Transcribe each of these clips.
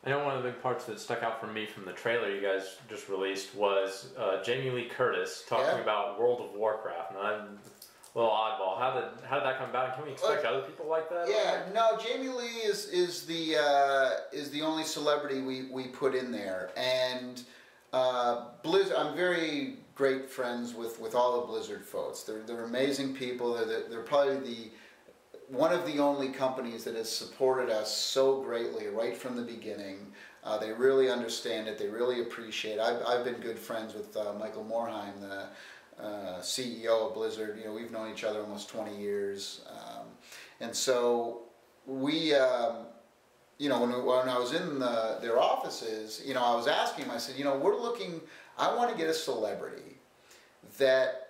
I know one of the big parts that stuck out for me from the trailer you guys just released was Jamie Lee Curtis talking about World of Warcraft. And I'm a little oddball. How did that come about? Can we expect other people like that? Yeah, no. Jamie Lee is the only celebrity we put in there, and Blizzard. I'm very great friends with all the Blizzard folks. They're amazing people. They're probably one of the only companies that has supported us so greatly right from the beginning. They really understand it. They really appreciate it. I've been good friends with Michael Morheim, the CEO of Blizzard. You know, we've known each other almost 20 years. And so we, you know, when I was in their offices, you know, I was asking them, I said, you know, I want to get a celebrity that,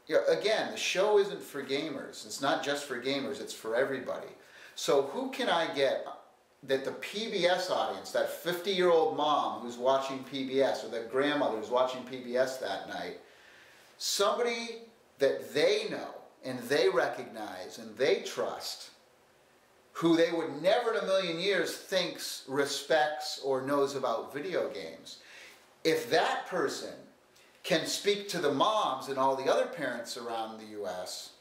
you know, again, the show isn't for gamers. It's not just for gamers, it's for everybody. So who can I get that the PBS audience, that 50-year-old mom who's watching PBS, or that grandmother who's watching PBS that night, somebody that they know and they recognize and they trust, who they would never in a million years thinks, respects, or knows about video games. If that person can speak to the moms and all the other parents around the U.S.,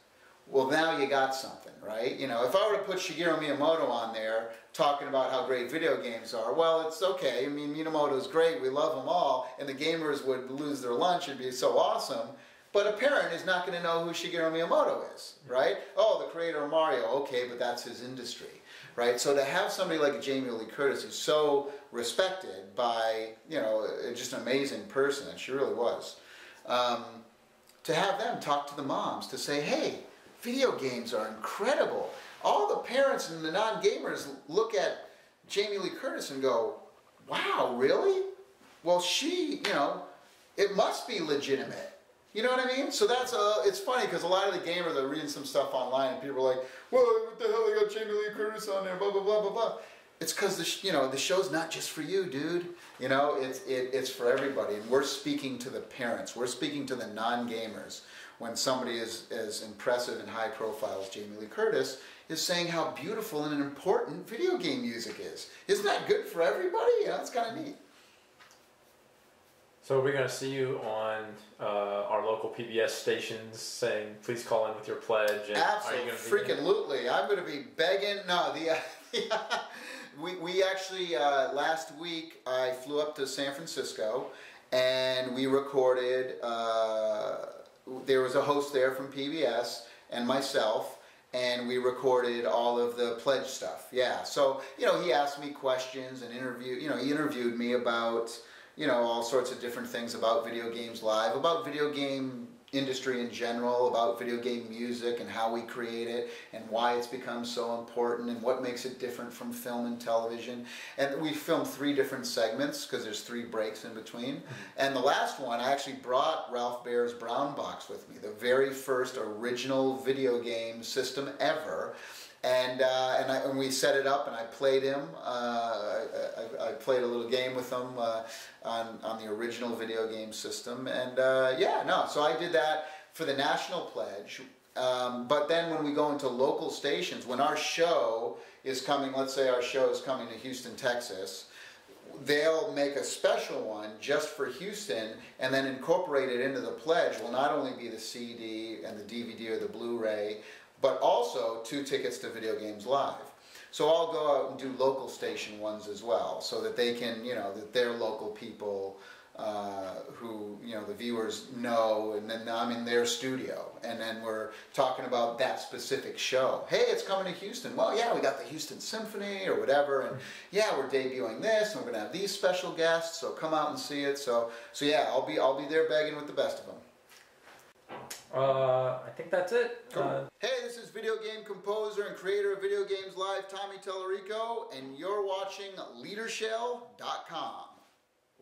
well, now you got something, right? You know, if I were to put Shigeru Miyamoto on there talking about how great video games are, well, it's okay. I mean, Miyamoto's great. We love them all. And the gamers would lose their lunch. It'd be so awesome. But a parent is not going to know who Shigeru Miyamoto is, right? Oh, the creator of Mario. Okay, but that's his industry, right? So to have somebody like Jamie Lee Curtis, who's so respected by, you know, just an amazing person, and she really was, to have them talk to the moms, to say, hey, video games are incredible. All the parents and the non-gamers look at Jamie Lee Curtis and go, wow, really? Well, she, you know, it must be legitimate. You know what I mean? So that's it's funny because a lot of the gamers are reading some stuff online and people are like, well, what the hell, they got Jamie Lee Curtis on there, blah, blah, blah, blah, blah. It's because, you know, the show's not just for you, dude. You know, it's for everybody. And we're speaking to the parents. We're speaking to the non-gamers. When somebody as impressive and high profile as Jamie Lee Curtis is saying how beautiful and important video game music is. Isn't that good for everybody? You know, it's kind of neat. So we're going to see you on our local PBS stations saying, please call in with your pledge. And Absolutely. I'm going to be begging. No, we actually, last week, I flew up to San Francisco and we recorded, there was a host there from PBS and myself, and we recorded all of the pledge stuff. Yeah, so, you know, he asked me questions and he interviewed me about, you know, all sorts of different things about Video Games Live, about video game industry in general, about video game music and how we create it and why it's become so important and what makes it different from film and television. And we filmed 3 different segments because there's 3 breaks in between. And the last one, I actually brought Ralph Baer's Brown Box with me, the very first original video game system ever. And we set it up, and I played him. I played a little game with him on the original video game system, and yeah, no. So I did that for the national pledge. But then when we go into local stations, when our show is coming, let's say our show is coming to Houston, Texas, they'll make a special one just for Houston and then incorporate it into the pledge. Will not only be the CD and the DVD or the Blu-ray, but also 2 tickets to Video Games Live. So I'll go out and do local station ones as well, so that they can, you know, that they're local people who, you know, the viewers know, and then I'm in their studio, and then we're talking about that specific show. Hey, it's coming to Houston. Well, yeah, we got the Houston Symphony or whatever, and yeah, we're debuting this, and we're gonna have these special guests, so come out and see it. So yeah, I'll be there begging with the best of them. I think that's it. Cool. Hey, this is video game composer and creator of Video Games Live, Tommy Tallarico, and you're watching LeaderShell.com.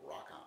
Rock on.